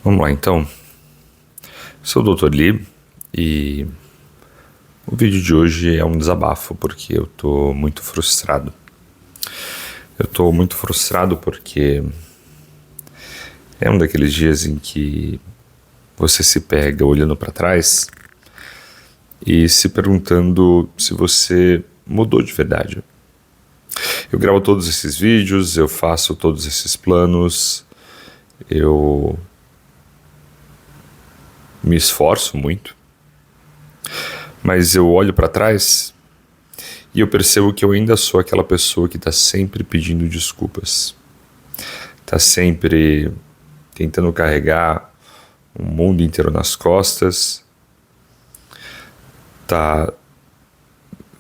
Vamos lá, então. Sou o Dr. Lee e o vídeo de hoje é um desabafo porque eu tô muito frustrado. Eu tô muito frustrado porque é um daqueles dias em que você se pega olhando para trás e se perguntando se você mudou de verdade. Eu gravo todos esses vídeos, eu faço todos esses planos, eu me esforço muito, mas eu olho para trás e eu percebo que eu ainda sou aquela pessoa que está sempre pedindo desculpas, está sempre tentando carregar o mundo inteiro nas costas, está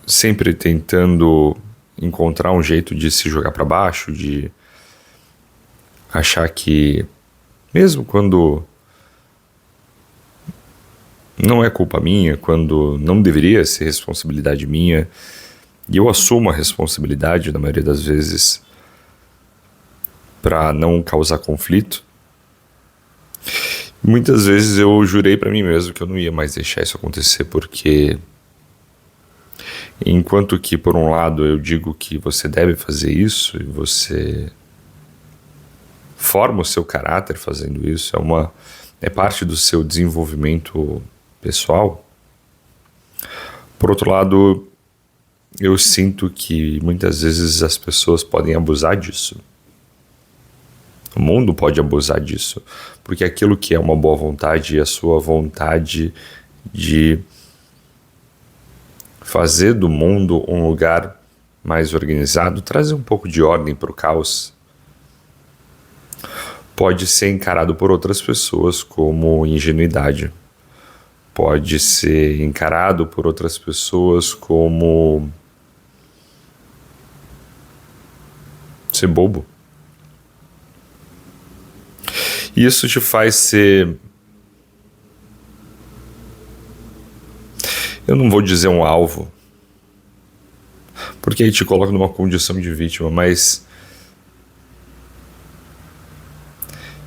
sempre tentando encontrar um jeito de se jogar para baixo, de achar que, mesmo quando não é culpa minha, quando não deveria ser responsabilidade minha, e eu assumo a responsabilidade, na maioria das vezes, para não causar conflito. Muitas vezes eu jurei para mim mesmo que eu não ia mais deixar isso acontecer, porque enquanto que, por um lado, eu digo que você deve fazer isso e você forma o seu caráter fazendo isso, é parte do seu desenvolvimento pessoal. Por outro lado, eu sinto que muitas vezes as pessoas podem abusar disso. O mundo pode abusar disso, porque aquilo que é uma boa vontade e a sua vontade de fazer do mundo um lugar mais organizado, trazer um pouco de ordem para o caos, pode ser encarado por outras pessoas como ingenuidade. Pode ser encarado por outras pessoas como ser bobo. E isso te faz ser, eu não vou dizer um alvo, porque aí te coloca numa condição de vítima, mas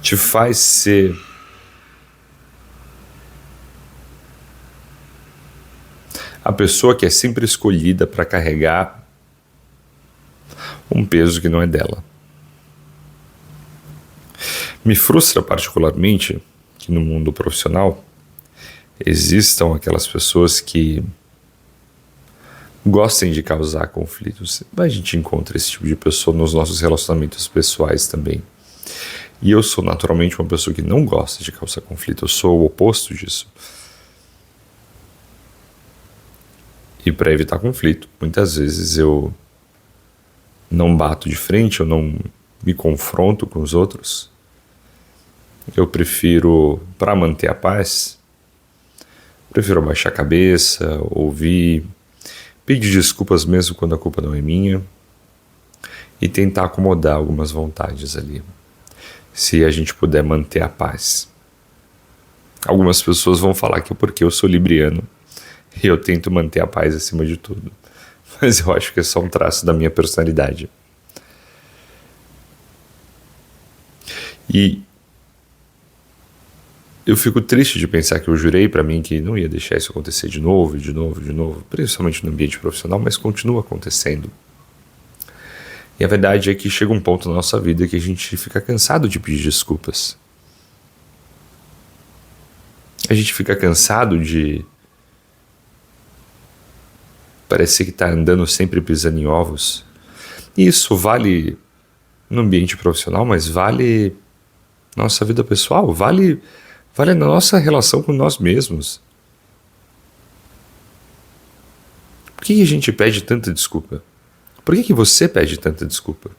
te faz ser a pessoa que é sempre escolhida para carregar um peso que não é dela. Me frustra particularmente que no mundo profissional existam aquelas pessoas que gostem de causar conflitos. A gente encontra esse tipo de pessoa nos nossos relacionamentos pessoais também. E eu sou naturalmente uma pessoa que não gosta de causar conflito, eu sou o oposto disso. E para evitar conflito, muitas vezes eu não bato de frente, eu não me confronto com os outros. Eu prefiro, para manter a paz, prefiro abaixar a cabeça, ouvir, pedir desculpas mesmo quando a culpa não é minha e tentar acomodar algumas vontades ali, se a gente puder manter a paz. Algumas pessoas vão falar que é porque eu sou libriano e eu tento manter a paz acima de tudo, mas eu acho que é só um traço da minha personalidade. E eu fico triste de pensar que eu jurei para mim que não ia deixar isso acontecer de novo, principalmente no ambiente profissional, mas continua acontecendo. E a verdade é que chega um ponto na nossa vida que a gente fica cansado de pedir desculpas. A gente fica cansado de parecer que está andando sempre pisando em ovos. E isso vale no ambiente profissional, mas vale na nossa vida pessoal, vale na nossa relação com nós mesmos. Por que a gente pede tanta desculpa? Por que você pede tanta desculpa?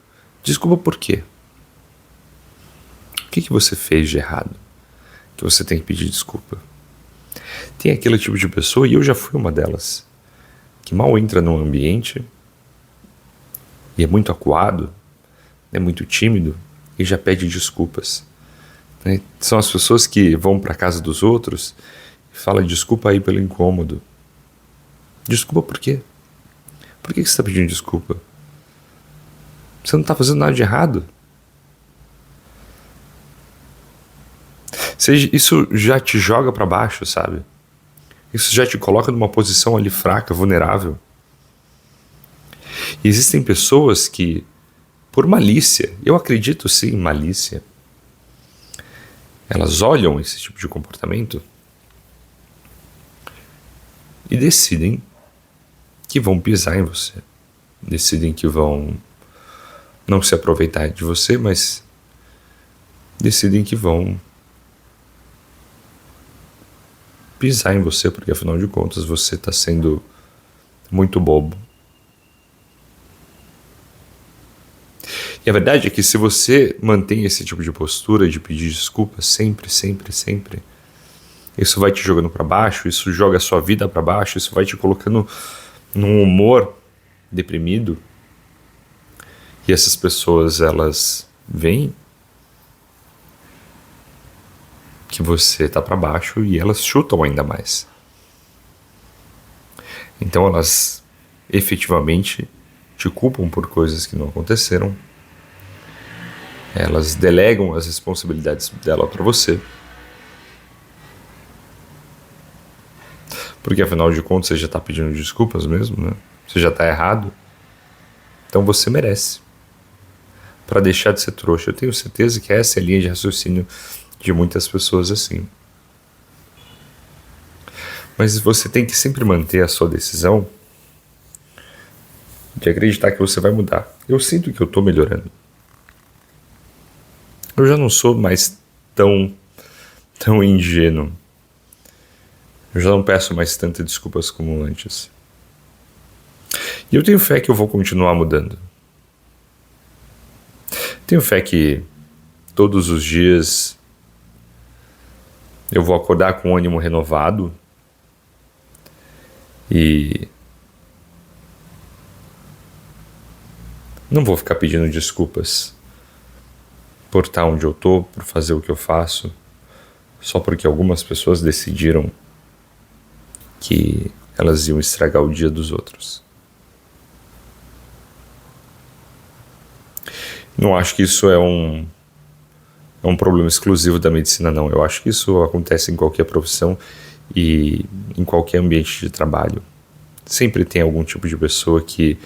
Desculpa por quê? O que você fez de errado que você tem que pedir desculpa? Tem aquele tipo de pessoa, e eu já fui uma delas, que mal entra num ambiente e é muito acuado, é muito tímido e já pede desculpas. São as pessoas que vão para a casa dos outros e falam desculpa aí pelo incômodo. Desculpa por quê? Por que você está pedindo desculpa? Você não está fazendo nada de errado. Isso já te joga para baixo, sabe? Isso já te coloca numa posição ali fraca, vulnerável. E existem pessoas que, por malícia, eu acredito sim em malícia, elas olham esse tipo de comportamento e decidem que vão pisar em você. Decidem que vão não se aproveitar de você, mas decidem que vão pisar em você, porque afinal de contas você está sendo muito bobo. E a verdade é que se você mantém esse tipo de postura de pedir desculpas sempre, isso vai te jogando para baixo, isso joga a sua vida para baixo, isso vai te colocando num humor deprimido. E essas pessoas, elas veem que você tá para baixo e elas chutam ainda mais. Então elas efetivamente te culpam por coisas que não aconteceram. Elas delegam as responsabilidades dela para você. Porque afinal de contas você já está pedindo desculpas mesmo, né? Você já está errado. Então você merece. Para deixar de ser trouxa. Eu tenho certeza que essa é a linha de raciocínio de muitas pessoas assim. Mas você tem que sempre manter a sua decisão de acreditar que você vai mudar. Eu sinto que eu estou melhorando. Eu já não sou mais tão ingênuo. Eu já não peço mais tantas desculpas como antes. E eu tenho fé que eu vou continuar mudando. Tenho fé que todos os dias eu vou acordar com ânimo renovado e não vou ficar pedindo desculpas por estar onde eu tô, por fazer o que eu faço, só porque algumas pessoas decidiram que elas iam estragar o dia dos outros. Não acho que isso é um problema exclusivo da medicina, não. Eu acho que isso acontece em qualquer profissão e em qualquer ambiente de trabalho. Sempre tem algum tipo de pessoa que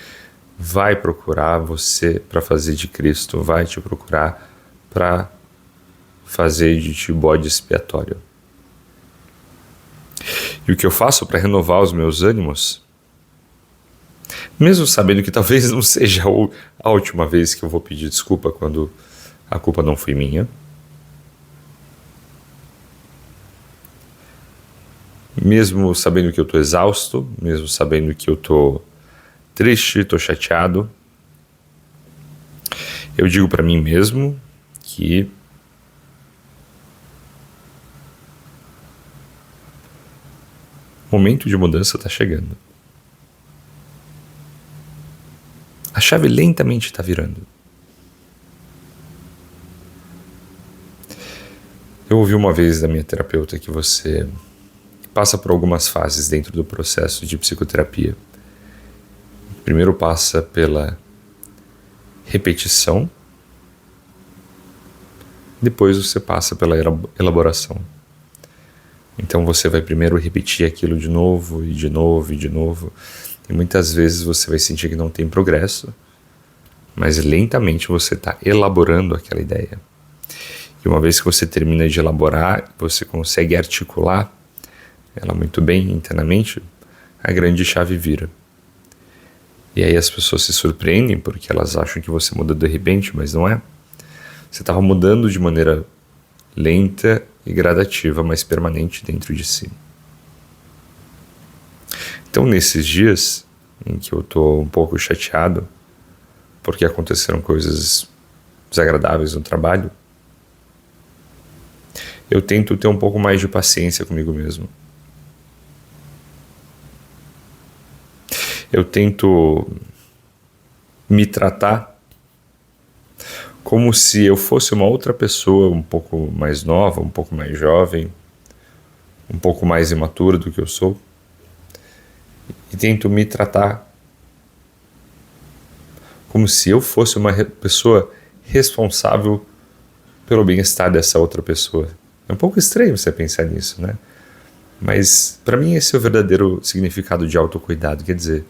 vai procurar você para fazer de Cristo, vai te procurar para fazer de ti bode expiatório. E o que eu faço para renovar os meus ânimos, mesmo sabendo que talvez não seja a última vez que eu vou pedir desculpa quando a culpa não foi minha, mesmo sabendo que eu estou exausto, mesmo sabendo que eu estou triste, estou chateado, eu digo para mim mesmo que o momento de mudança está chegando. A chave lentamente está virando. Eu ouvi uma vez da minha terapeuta que você passa por algumas fases dentro do processo de psicoterapia. Primeiro passa pela repetição, depois você passa pela elaboração. Então você vai primeiro repetir aquilo de novo, e de novo, e de novo. E muitas vezes você vai sentir que não tem progresso, mas lentamente você está elaborando aquela ideia. E uma vez que você termina de elaborar, você consegue articular ela muito bem internamente, a grande chave vira. E aí as pessoas se surpreendem porque elas acham que você muda de repente, mas não é. Você estava mudando de maneira lenta e gradativa, mas permanente dentro de si. Então, nesses dias em que eu estou um pouco chateado porque aconteceram coisas desagradáveis no trabalho, eu tento ter um pouco mais de paciência comigo mesmo. Eu tento me tratar como se eu fosse uma outra pessoa um pouco mais nova, um pouco mais jovem, um pouco mais imatura do que eu sou. E tento me tratar como se eu fosse uma pessoa responsável pelo bem-estar dessa outra pessoa. É um pouco estranho você pensar nisso, né? Mas para mim esse é o verdadeiro significado de autocuidado. Quer dizer,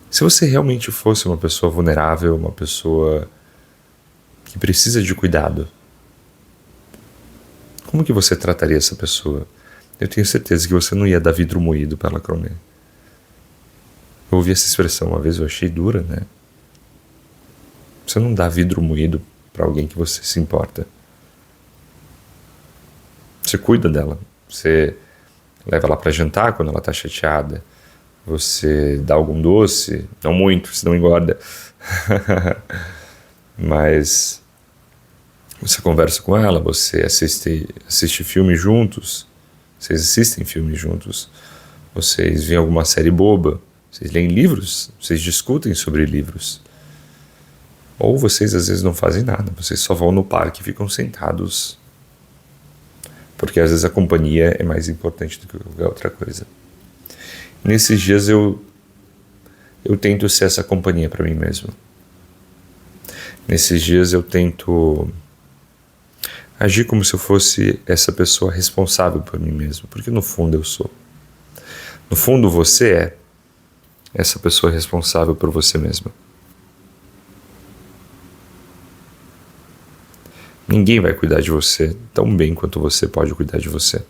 se você realmente fosse uma pessoa vulnerável, uma pessoa que precisa de cuidado, como que você trataria essa pessoa? Eu tenho certeza que você não ia dar vidro moído para ela comer. Eu ouvi essa expressão uma vez, eu achei dura, né? Você não dá vidro moído para alguém que você se importa. Você cuida dela. Você leva ela para jantar quando ela está chateada. Você dá algum doce, não muito, senão engorda. Mas você conversa com ela, você assiste filme juntos, vocês assistem filmes juntos, vocês veem alguma série boba, vocês leem livros, vocês discutem sobre livros. Ou vocês às vezes não fazem nada, vocês só vão no parque e ficam sentados. Porque às vezes a companhia é mais importante do que qualquer outra coisa. Nesses dias eu tento ser essa companhia para mim mesmo. Nesses dias eu tento agir como se eu fosse essa pessoa responsável por mim mesmo, porque no fundo eu sou. No fundo você é essa pessoa responsável por você mesma. Ninguém vai cuidar de você tão bem quanto você pode cuidar de você.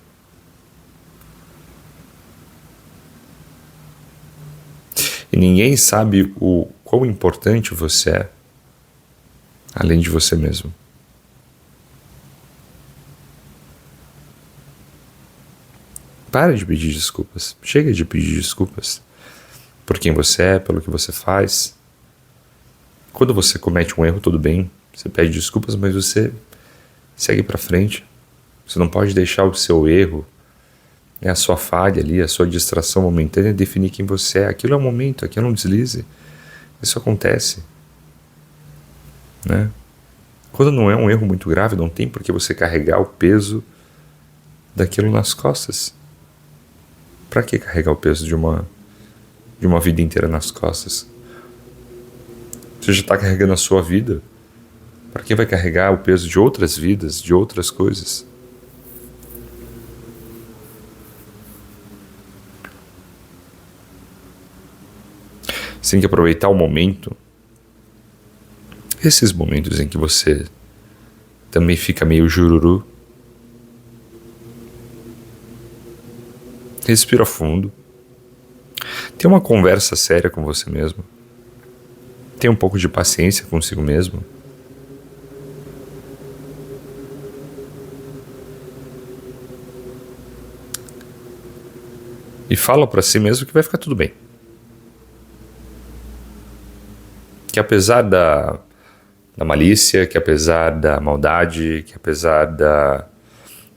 E ninguém sabe o quão importante você é, além de você mesmo. Para de pedir desculpas. Chega de pedir desculpas por quem você é, pelo que você faz. Quando você comete um erro, tudo bem. Você pede desculpas, mas você segue pra frente. Você não pode deixar o seu erro, a sua falha ali, a sua distração momentânea definir quem você é. Aquilo é um momento, aquilo é um deslize. Isso acontece, né? Quando não é um erro muito grave, não tem por que você carregar o peso daquilo nas costas. Pra que carregar o peso de uma vida inteira nas costas? Você já está carregando a sua vida. Para quem vai carregar o peso de outras vidas, de outras coisas? Você tem que aproveitar o momento. Esses momentos em que você também fica meio jururu. Respira fundo. Tenha uma conversa séria com você mesmo. Tenha um pouco de paciência consigo mesmo. E fala para si mesmo que vai ficar tudo bem. Que apesar da malícia, que apesar da maldade, que apesar da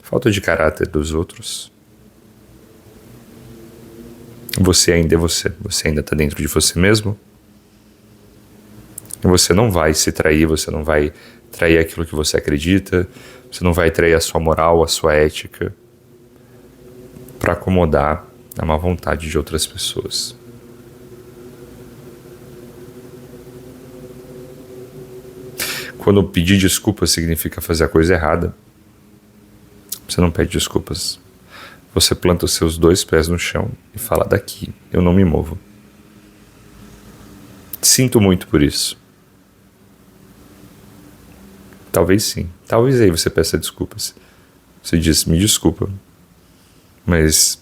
falta de caráter dos outros, você ainda é você. Você ainda está dentro de você mesmo. E você não vai se trair, você não vai trair aquilo que você acredita, você não vai trair a sua moral, a sua ética, para acomodar a má vontade de outras pessoas. Quando pedir desculpas significa fazer a coisa errada, você não pede desculpas. Você planta os seus 2 pés no chão e fala: daqui, eu não me movo. Sinto muito por isso. Talvez sim. Talvez aí você peça desculpas. Você diz: me desculpa, mas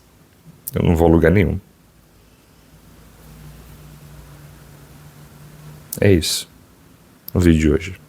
eu não vou a lugar nenhum. É isso. O vídeo de hoje.